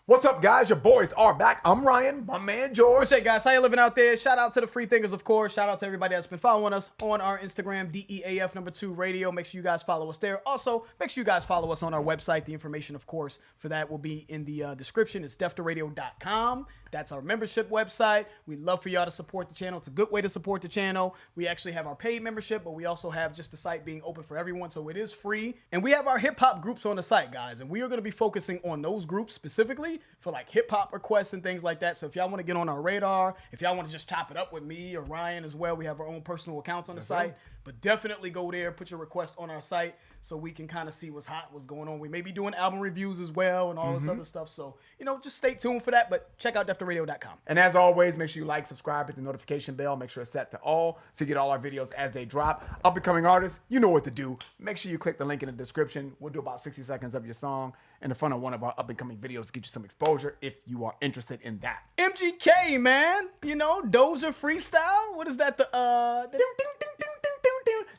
What's up, guys? Your boys are back. I'm Ryan, my man George. Appreciate it, guys. How you living out there? Shout out to the free thinkers, of course. Shout out to everybody that's been following us on our Instagram, DEAF2 Radio. Make sure you guys follow us there. Also, make sure you guys follow us on our website. The information, of course, for that will be in the description. It's deftoradio.com. That's our membership website. We'd love for y'all to support the channel. It's a good way to support the channel. We actually have our paid membership, but we also have just the site being open for everyone, so it is free. And we have our hip-hop groups on the site, guys, and we are going to be focusing on those groups specifically for like hip-hop requests and things like that. So if y'all want to get on our radar, if y'all want to just chop it up with me or Ryan as well, we have our own personal accounts on the site. But definitely go there, put your request on our site so we can kind of see what's hot, what's going on. We may be doing album reviews as well and all this other stuff. So, you know, just stay tuned for that, but check out deftoradio.com. And as always, make sure you like, subscribe, hit the notification bell. Make sure it's set to all so you get all our videos as they drop. Up-and-coming artists, you know what to do. Make sure you click the link in the description. We'll do about 60 seconds of your song in the front of one of our up-and-coming videos to get you some exposure if you are interested in that. MGK, man. You know, Doja Freestyle. What is that?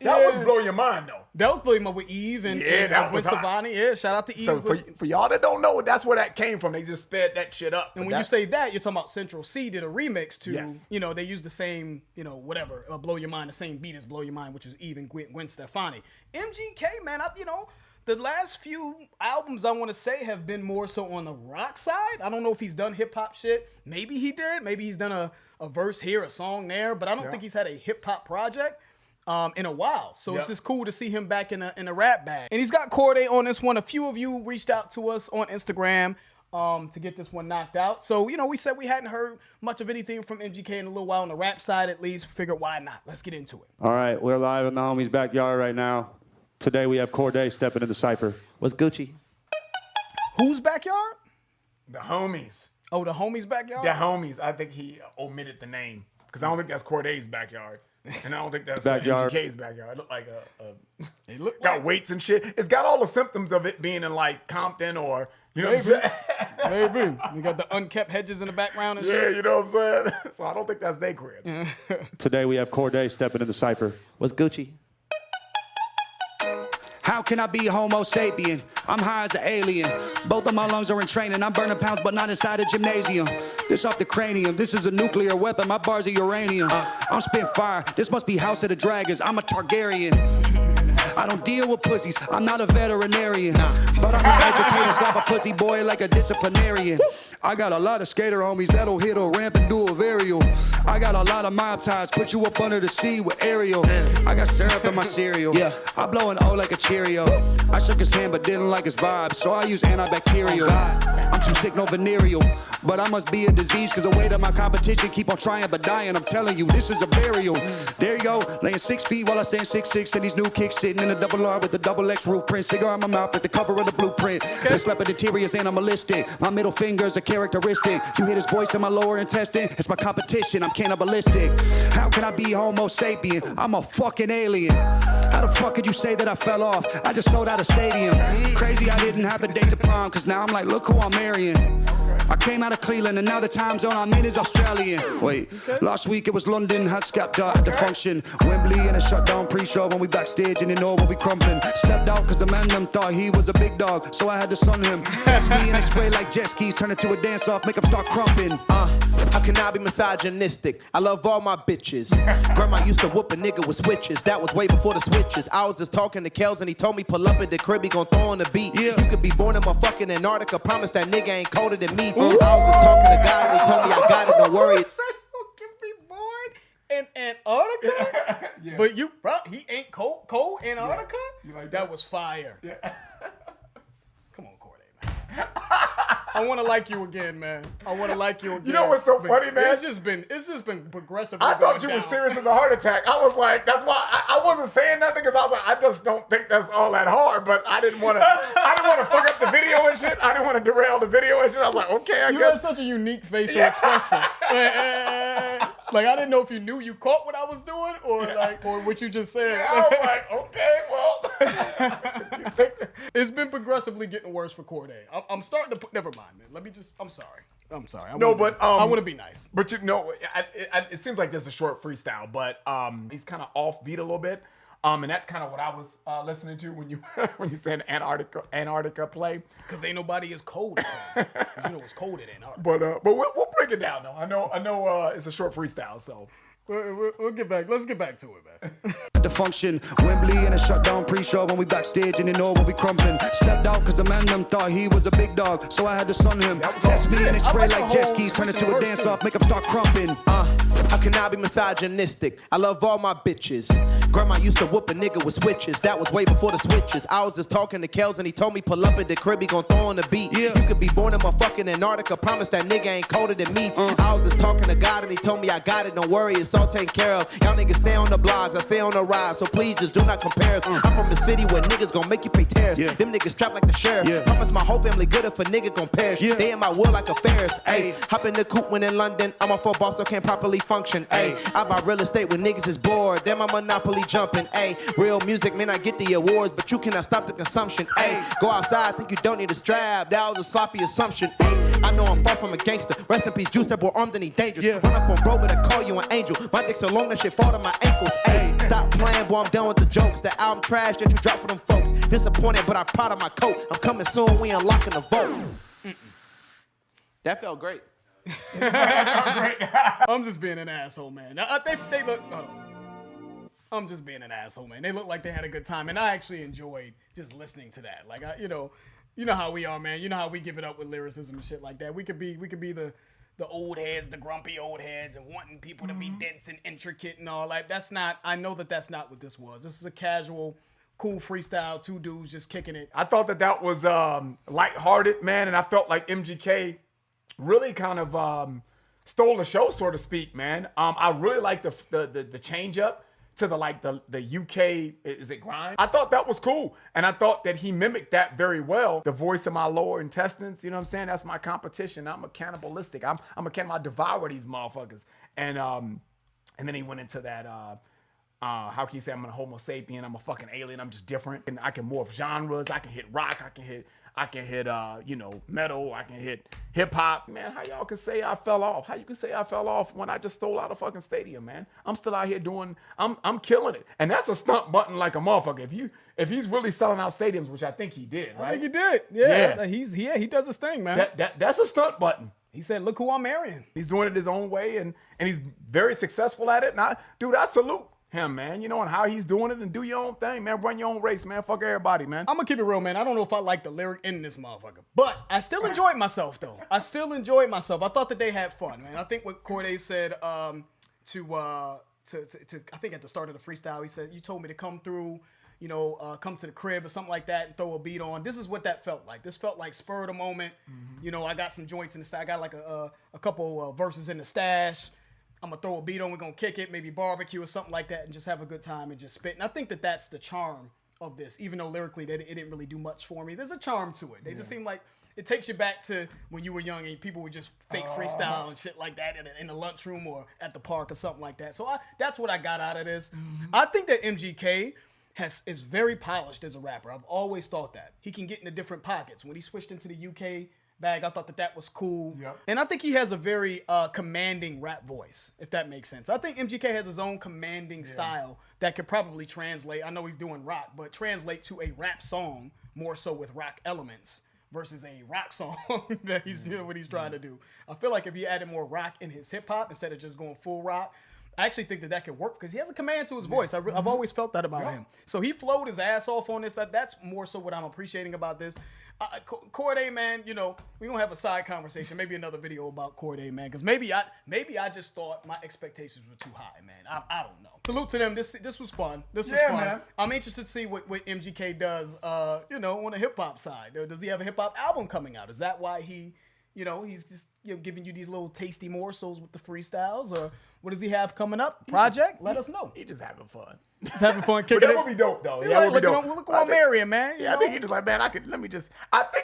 That was blowing your mind, though. That was blowing my with Eve and that was Gwen hot. Stefani. Yeah, shout out to Eve. So for y'all that don't know, that's where that came from. They just sped that shit up. And when you say that, you're talking about Central C did a remix to, Yes. you know, they used the same, you know, whatever, Blow Your Mind, the same beat as Blow Your Mind, which is Eve and Gwen Stefani. MGK, man, you know, the last few albums I want to say have been more so on the rock side. I don't know if he's done hip hop shit. Maybe he did. Maybe he's done a verse here, a song there, but I don't think he's had a hip hop project in a while. So it's just cool to see him back in a rap bag. And he's got Cordae on this one. A few of you reached out to us on Instagram to get this one knocked out. So, you know, we said we hadn't heard much of anything from MGK in a little while on the rap side at least. Figured why not? Let's get into it. All right, we're live in the homie's backyard right now. Today we have Cordae stepping in the cypher. What's Gucci? Whose backyard? The homies. Oh, the homie's backyard? The homies. I think he omitted the name because I don't think that's Cordae's backyard. And I don't think that's Backyard. MGK's backyard. It looked like It looked got like weights and shit. It's got all the symptoms of it being in like Compton or, you know what I'm saying? maybe. You got the unkept hedges in the background and Yeah, shit. you know what I'm saying? So I don't think that's their crib. Today we have Cordae stepping in the cypher. What's Gucci? How can I be homo sapien? I'm high as an alien. Both of my lungs are in training. I'm burning pounds, but not inside a gymnasium. This off the cranium. This is a nuclear weapon. My bars are uranium. I'm spitting fire. This must be House of the Dragons. I'm a Targaryen. I don't deal with pussies. I'm not a veterinarian. But I'm an educator. Slap a pussy boy like a disciplinarian. I got a lot of skater homies that'll hit a ramp and do a varial. I got a lot of mob ties. Put you up under the sea with Ariel. I got syrup in my cereal. Yeah. I blow an O like a Cheerio. I shook his hand but didn't like his vibe, so I use antibacterial. I'm too sick, no venereal. But I must be a disease, cause the weight of my competition keep on trying but dying. I'm telling you, this is a burial. There you go, laying 6 feet while I stand 6'6", and these new kicks sitting in a double R with a double X roof print. Cigar in my mouth with the cover of the blueprint. The slap of the interior is animalistic. My middle finger's a characteristic. You hear his voice in my lower intestine. It's my competition, I'm cannibalistic. How can I be homo sapien? I'm a fucking alien. How the fuck could you say that I fell off? I just sold out a stadium. Crazy I didn't have a date to prom, cause now I'm like, look who I'm marrying. I came out of Cleveland and now the time zone I'm in is Australian. Wait, last week it was London, had scapped out at the function. Wembley and a shutdown pre-show when we backstage and you know when we crumbling. Stepped out cause the man them thought he was a big dog, so I had to sun him. Test me and they spray like jet skis, turn it to a dance off, make them start crumping. How can I be misogynistic? I love all my bitches. Grandma used to whoop a nigga with switches. That was way before the switches. I was just talking to Kels and he told me pull up at the crib, he gon' throw on the beat. Yeah. You could be born in my fucking Antarctica. Promise that nigga ain't colder than me. I was just talking to God and he told me I got it, don't worry. Who can be born in Antarctica? But you, bro, he ain't cold Antarctica? You like that was fire. Come on, Cordae, man. I want to like you again, man. I want to like you again. You know what's so funny, man? It's just been progressive. I thought you were serious as a heart attack. I was like, that's why I wasn't saying nothing because I was like, I just don't think that's all that hard. But I didn't want to fuck up the video and shit. I didn't want to derail the video and shit. I was like, okay, I You guess. had such a unique facial expression. Like I didn't know if you knew you caught what I was doing or what you just said. Yeah, I was like, okay, well. It's been progressively getting worse for Cordae. I'm starting to put. Never mind, man. I'm sorry. I want to be nice. But you know, it seems like this is a short freestyle, but he's kind of offbeat a little bit. And that's kind of what I was listening to when you when you said Antarctica play. Because ain't nobody as cold as him. Because you know it's cold in Antarctica. But we'll break it down though. I know it's a short freestyle, so We'll get back. Let's get back to it, man. The function, Wembley and a shutdown pre-show when we backstage and you know when we crumbling. Stepped out cause the man them thought he was a big dog, so I had to sun him. Test me and it spray like jet skis, turn it to a dance off, make them start crumping. How can I be misogynistic? I love all my bitches. Grandma used to whoop a nigga with switches. That was way before the switches. I was just talking to Kels and he told me pull up at the crib, he gon' throw on the beat. Yeah. You could be born in motherfucking Antarctica. Promise that nigga ain't colder than me. I was just talking to God and he told me I got it. Don't worry, it's all taken care of. Y'all niggas stay on the blogs, I stay on the ride. So please just do not compare us. I'm from the city where niggas gon' make you pay tariffs. Yeah. Them niggas strapped like the sheriff. Yeah. Promise my whole family good if a nigga gon' perish. Yeah. They in my will like a Ferris. Ayy, hop in the coupe when in London. I'm a full boss so can't properly function. Ayy, I buy real estate when niggas is bored. Then my monopoly jumping. Ayy, real music may not get the awards, but you cannot stop the consumption. Ayy, go outside, think you don't need a strap. That was a sloppy assumption. Ayy, I know I'm far from a gangster. Rest in peace, Juice, that boy armed and he dangerous. Yeah. Run up on bro, but I call you an angel. My dick so long that shit fall to my ankles. Ayy, stop playing, boy, I'm done with the jokes. The album trash that you drop for them folks. Disappointed, but I'm proud of my coat. I'm coming soon, we unlocking the vote. That felt great. I'm just being an asshole, man. They look. Hold on. I'm just being an asshole, man. They look like they had a good time, and I actually enjoyed just listening to that. Like, you know how we are, man. You know how we give it up with lyricism and shit like that. We could be the old heads, the grumpy old heads, and wanting people to be dense and intricate and all that. That's not. I know that's not what this was. This is a casual, cool freestyle. Two dudes just kicking it. I thought that was lighthearted, man, and I felt like MGK really kind of stole the show, so to speak, man. I really like the change up to the UK, is it grime? I thought that was cool, and I thought that he mimicked that very well. The voice of my lower intestines, you know what I'm saying? That's my competition. I'm a cannibalistic. I'm a cannibal. I devour these motherfuckers. And then he went into that. How can you say I'm a homo sapien? I'm a fucking alien. I'm just different, and I can morph genres. I can hit rock. I can hit metal. I can hit hip hop. Man, how y'all can say I fell off? How you can say I fell off when I just stole out a fucking stadium, man? I'm still out here doing. I'm killing it, and that's a stunt button like a motherfucker. If he's really selling out stadiums, which I think he did, right? I think he did. Yeah. He does his thing, man. That's a stunt button. He said, "Look who I'm marrying." He's doing it his own way, and he's very successful at it. And I salute him, man, you know, and how he's doing it, and do your own thing, man. Run your own race, man. Fuck everybody, man. I'm gonna keep it real, man. I don't know if I like the lyric in this motherfucker, but I still enjoyed myself, though. I still enjoyed myself. I thought that they had fun, man. I think what Cordae said to I think at the start of the freestyle, he said, "You told me to come through, you know, come to the crib or something like that and throw a beat on." This is what that felt like. This felt like spur of the moment. Mm-hmm. You know, I got some joints in the stash. I got like a couple verses in the stash. I'm going to throw a beat on, we're going to kick it, maybe barbecue or something like that, and just have a good time and just spit. And I think that that's the charm of this, even though lyrically it didn't really do much for me. There's a charm to it. They just seem like it takes you back to when you were young and people would just fake freestyle and shit like that in the lunchroom or at the park or something like that. So that's what I got out of this. Mm-hmm. I think that MGK is very polished as a rapper. I've always thought that. He can get into different pockets. When he switched into the UK bag, I thought that was cool. Yep. And I think he has a very commanding rap voice, if that makes sense. I think MGK has his own commanding style that could probably translate. I know he's doing rock, but translate to a rap song more so with rock elements versus a rock song that he's doing what he's trying to do. I feel like if he added more rock in his hip hop instead of just going full rock, I actually think that could work because he has a command to his voice. I've always felt that about him. So he flowed his ass off on this. That's more so what I'm appreciating about this. Cordae, man, you know, we gonna have a side conversation, maybe another video about Cordae, man, because maybe I just thought my expectations were too high, man. I don't know. Salute to them. This was fun. This was fun. Man. I'm interested to see what MGK does, you know, on the hip hop side. Does he have a hip hop album coming out? Is that why he's just giving you these little tasty morsels with the freestyles, or what does he have coming up? Project? Let us know. He just having fun. Just having fun kicking it. But that would be dope, though. Yeah, that would be dope. Look who I'm marrying, man. Yeah, I think he just like, man, I think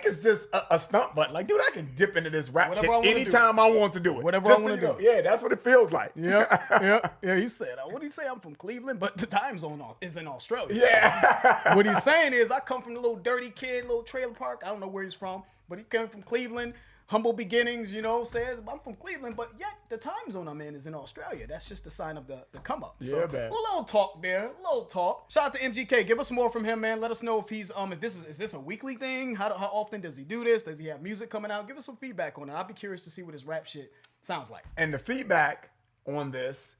it's just a stunt button. Like, dude, I can dip into this rap shit anytime I want to do it. Whatever I want to do. Yeah, that's what it feels like. Yeah. He said, what did he say? I'm from Cleveland, but the time zone is in Australia. Yeah. What he's saying is, I come from the little dirty kid, little trailer park. I don't know where he's from, but he came from Cleveland. humble beginnings, you know, says I'm from Cleveland, but yet the time zone I'm in is in Australia. That's just a sign of the come up. So, Yeah, man. a little talk there, a little talk. Shout out to MGK. Give us more from him, man. Let us know if he's if this is this a weekly thing? How often does he do this? Does he have music coming out? Give us some feedback on it. I'd be curious to see what his rap shit sounds like. And the feedback on this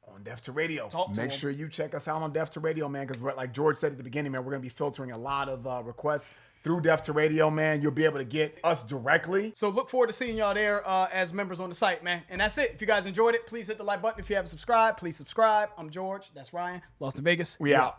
on Def to Radio. Talk to Make him. sure you check us out on Def to Radio, man, because like George said at the beginning, man, we're going to be filtering a lot of requests through Def to Radio, man. You'll be able to get us directly. So look forward to seeing y'all there as members on the site, man. And that's it. If you guys enjoyed it, please hit the like button. If you haven't subscribed, please subscribe. I'm George. That's Ryan. Lost in Vegas. We out.